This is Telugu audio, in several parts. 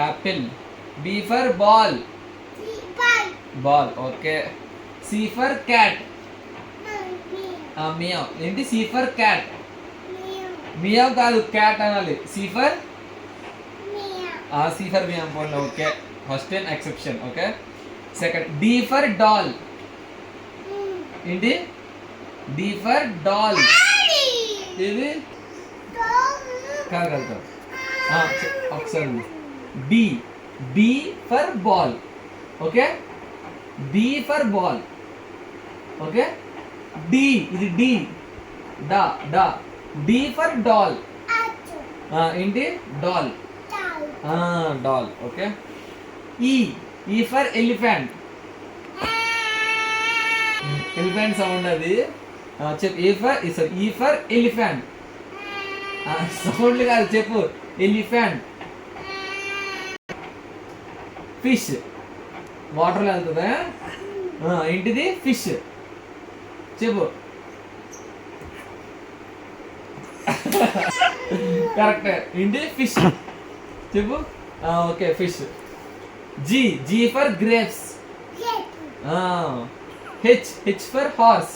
Apple. B for ball. Ball. Okay. C for cat. Meow. ఏంటి సి ఫర్ క్యాట్? మియావ్ కాదు, క్యాట్ అనాలి. సి ఫర్ మియావ్ పోండి. Okay, first and exception. Okay. Second D for doll. ఏంటి? D for doll. ఇది కాదు. ఒకసారి B. B for ball. Okay. B for ball. Okay. D. ఇది డి. డా డా. D for doll. ఏంటి? Doll. Doll. Okay. E. E for elephant. Elephant sound అది. చెప్పు. ఈ ఫర్ ఎలిఫెంట్. సౌండ్ కాదు, చెప్పు. ఎలిఫెంట్. ఫిష్. వాటర్లో వెళ్తుందా? ఏంటిది? ఫిష్. చెప్పు. కరెక్ట్. ఏంటి? ఫిష్. చెప్పు. Okay, fish. G. G for grapes. H. H for horse.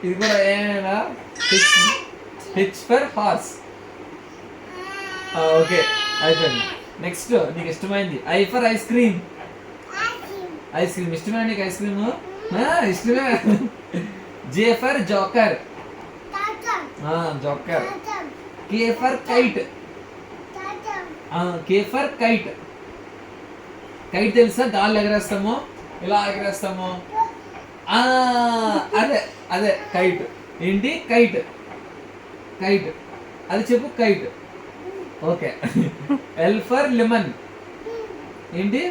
ఇది కూడా ఏమైనా? H for horse. ఓకే, అయిపోయింది. నెక్స్ట్ నీకు ఇష్టమైంది. I for ice cream. Ice cream ఇష్టమైన నీకు? ఐస్ క్రీమ్ ఇష్టమే. J for joker. Joker. K for kite. K for kite. Kite తెలుసా? గాల్లో ఎగరేస్తాము, ఇలా ఎగరేస్తాము. అదే అదే కైట్. ఏంటి? కైట్. కైట్. అది చెప్పు. Kite. Okay. L for lemon. ఏంటి?